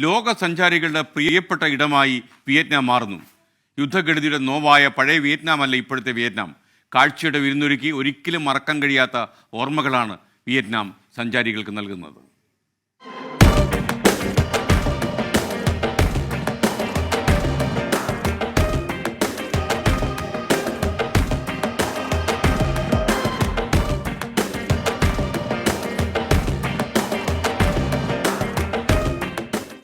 ലോക സഞ്ചാരികളുടെ പ്രിയപ്പെട്ട ഇടമായി വിയറ്റ്നാം മാറുന്നു. യുദ്ധക്കെടുതിയുടെ നോവായ പഴയ വിയറ്റ്നാമല്ല ഇപ്പോഴത്തെ വിയറ്റ്നാം. കാഴ്ചയുടെ വിരുന്നൊരുക്കി ഒരിക്കലും മറക്കാൻ കഴിയാത്ത ഓർമ്മകളാണ് വിയറ്റ്നാം സഞ്ചാരികൾക്ക് നൽകുന്നത്.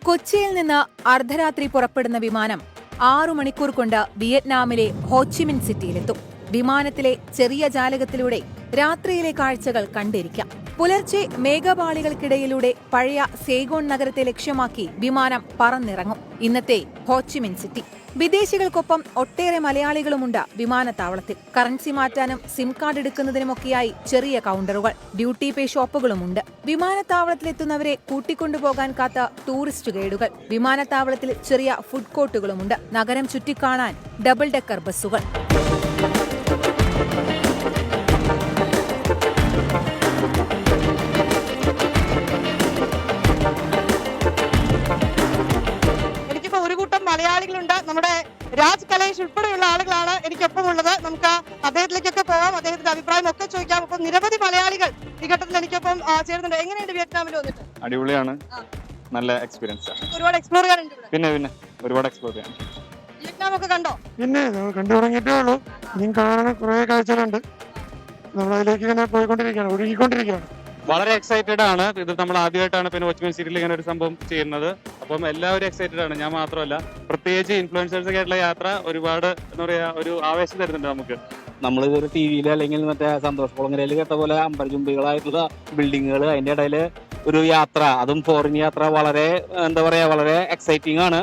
കൊച്ചിയിൽ നിന്ന് അർദ്ധരാത്രി പുറപ്പെടുന്ന വിമാനം 6 മണിക്കൂർ കൊണ്ട് വിയറ്റ്നാമിലെ ഹോച്ചിമിൻ സിറ്റിയിലെത്തും. വിമാനത്തിലെ ചെറിയ ജാലകത്തിലൂടെ രാത്രിയിലെ കാഴ്ചകൾ കണ്ടിരിക്കാം. പുലർച്ചെ മേഘപാളികൾക്കിടയിലൂടെ പഴയ സേഗോൺ നഗരത്തെ ലക്ഷ്യമാക്കി വിമാനം പറന്നിറങ്ങും. ഇന്നത്തെ ഹോച്ചിമിൻ സിറ്റി. വിദേശികൾക്കൊപ്പം ഒട്ടേറെ മലയാളികളുമുണ്ട് വിമാനത്താവളത്തിൽ. കറൻസി മാറ്റാനും സിം കാർഡ് എടുക്കുന്നതിനുമൊക്കെയായി ചെറിയ കൗണ്ടറുകൾ, ഡ്യൂട്ടി പേ ഷോപ്പുകളുമുണ്ട്. വിമാനത്താവളത്തിലെത്തുന്നവരെ കൂട്ടിക്കൊണ്ടുപോകാൻ കാത്ത ടൂറിസ്റ്റ് ഗൈഡുകൾ. വിമാനത്താവളത്തിൽ ചെറിയ ഫുഡ് കോർട്ടുകളുമുണ്ട്. നഗരം ചുറ്റിക്കാണാൻ ഡബിൾ ഡെക്കർ ബസ്സുകൾ. മലയാളികളുണ്ട്. നമ്മുടെ രാജ് കലേഷ് ഉൾപ്പെടെയുള്ള ആളുകളാണ് എനിക്കൊപ്പം ഉള്ളത്. നമുക്ക് അദ്ദേഹത്തിലേക്കൊക്കെ പോകാം, അദ്ദേഹത്തിന്റെ അഭിപ്രായം ഒക്കെ ചോദിക്കാം. അപ്പം നിരവധി മലയാളികൾ ഈ ഘട്ടത്തിൽ എനിക്കൊപ്പം ചേരുന്നുണ്ട്. എങ്ങനെയുണ്ട് വിയറ്റ്നാമിൽ വന്നിട്ട്? അടിപൊളിയാണ്, നല്ല എക്സ്പീരിയൻസ് ആണ്. ഒരുപാട് എക്സ്പ്ലോർ ചെയ്യാനുണ്ട്. പിന്നെ ഒരുപാട് എക്സ്പ്ലോർ ചെയ്യാൻ. വിയറ്റ്നാം ഒക്കെ കണ്ടോ? പിന്നെ കണ്ടു തുടങ്ങിയിട്ടേ ഉള്ളൂ. ഇനിയും കാണാൻ കുറെ കാഴ്ചകളുണ്ട്. നമ്മളതിലേക്ക് ഇങ്ങനെ പോയിക്കൊണ്ടിരിക്കുകയാണ്, ഒഴുകിക്കൊണ്ടിരിക്കുകയാണ്. വളരെ എക്സൈറ്റഡ് ആണ്. ഇത് നമ്മൾ ആദ്യമായിട്ടാണ് പിന്നെ ഹോച്ചിമിൻ സിറ്റിയിൽ ഇങ്ങനെ ഒരു സംഭവം ചെയ്യുന്നത്. അപ്പം എല്ലാവരും എക്സൈറ്റഡ് ആണ്, ഞാൻ മാത്രമല്ല. പ്രത്യേകിച്ച് ഇൻഫ്ലുവൻസേഴ്സ് ഒക്കെ ആയിട്ടുള്ള യാത്ര ഒരുപാട് എന്താ പറയാ, ഒരു ആവേശം തരുന്നുണ്ട് നമുക്ക്. നമ്മളിതൊരു ടി വിയിൽ അല്ലെങ്കിൽ മറ്റേ സന്തോഷ് കുളങ്ങരയിൽ കേട്ട പോലെ അമ്പരചുംബികളായിട്ടുള്ള ബിൽഡിങ്ങുകൾ, അതിന്റെ ഇടയിൽ ഒരു യാത്ര, അതും ഫോറിൻ യാത്ര, വളരെ എന്താ പറയാ, വളരെ എക്സൈറ്റിംഗ് ആണ്.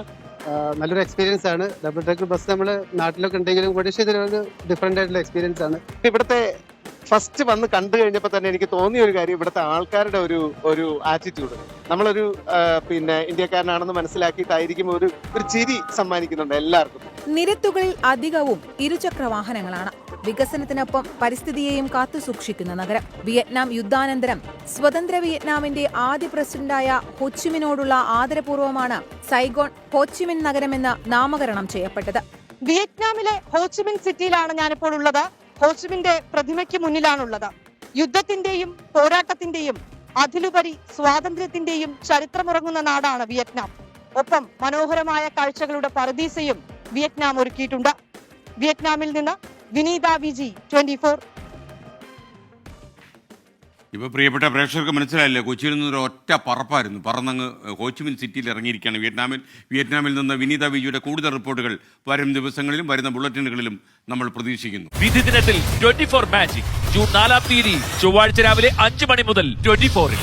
നല്ലൊരു എക്സ്പീരിയൻസ് ആണ്. ഡബിൾ ഡെക്കർ ബസ് നമ്മൾ നാട്ടിലൊക്കെ ഉണ്ടെങ്കിലും പക്ഷേ ഇതിലൊരു ഡിഫറെന്റ് ആയിട്ടുള്ള എക്സ്പീരിയൻസ് ആണ്. ഇവിടുത്തെ ഫസ്റ്റ് വന്ന് കണ്ടു കഴിഞ്ഞപ്പോൾ തന്നെ എനിക്ക് തോന്നിയ ഒരു കാര്യം ഇവിടുത്തെ ആൾക്കാരുടെ ഒരു ആറ്റിറ്റ്യൂഡ്. നമ്മളൊരു ഇന്ത്യക്കാരനാണെന്ന് മനസ്സിലാക്കിയിട്ടായിരിക്കും ഒരു ചിരി സമ്മാനിക്കുന്നുണ്ട് എല്ലാവർക്കും. നിരത്തുകളിൽ അധികവും ഇരുചക്ര വാഹനങ്ങളാണ്. വികസനത്തിനൊപ്പം പരിസ്ഥിതിയെയും കാത്തുസൂക്ഷിക്കുന്ന നഗരം. വിയറ്റ്നാം യുദ്ധാനന്തരം സ്വതന്ത്ര വിയറ്റ്നാമിന്റെ ആദ്യ പ്രസിഡന്റായ ഹോച്ചിമിനോടുള്ള ആദരപൂർവ്വമാണ് സൈഗോൺ ഹോച്ചിമിൻ നഗരമെന്ന് നാമകരണം ചെയ്യപ്പെട്ടത്. വിയറ്റ്നാമിലെ ഹോച്ചിമിൻ സിറ്റിയിലാണ് ഞാനിപ്പോൾ ഉള്ളത്. ഹോച്ചിമിന്റെ പ്രതിമയ്ക്ക് മുന്നിലാണുള്ളത്. യുദ്ധത്തിന്റെയും പോരാട്ടത്തിന്റെയും അതിലുപരി സ്വാതന്ത്ര്യത്തിന്റെയും ചരിത്രമുറങ്ങുന്ന നാടാണ് വിയറ്റ്നാം. ഒപ്പം മനോഹരമായ കാഴ്ചകളുടെ പറുദീസയും വിയറ്റ്നാം ഒരുക്കിയിട്ടുണ്ട്. വിയറ്റ്നാമിൽ നിന്ന് വിനീത വിജി, 24. ഇപ്പോൾ പ്രിയപ്പെട്ട പ്രേക്ഷകർക്ക് മനസ്സിലായില്ലേ, കൊച്ചിയിൽ നിന്നൊരു ഒറ്റ പറപ്പായിരുന്നു. പറന്നങ്ങ് ഹോച്ചിമിൻ സിറ്റിയിൽ ഇറങ്ങിയിരിക്കുകയാണ് വിയറ്റ്നാമിൽ നിന്ന് വിനീത വിജിയുടെ കൂടുതൽ റിപ്പോർട്ടുകൾ വരും ദിവസങ്ങളിലും വരുന്ന ബുള്ളറ്റിനുകളിലും നമ്മൾ പ്രതീക്ഷിക്കുന്നു. വിധി ദിനത്തിൽ 24 മാജിക് ജൂൺ 4 ചൊവ്വാഴ്ച രാവിലെ 5 മണി മുതൽ 24-ൽ.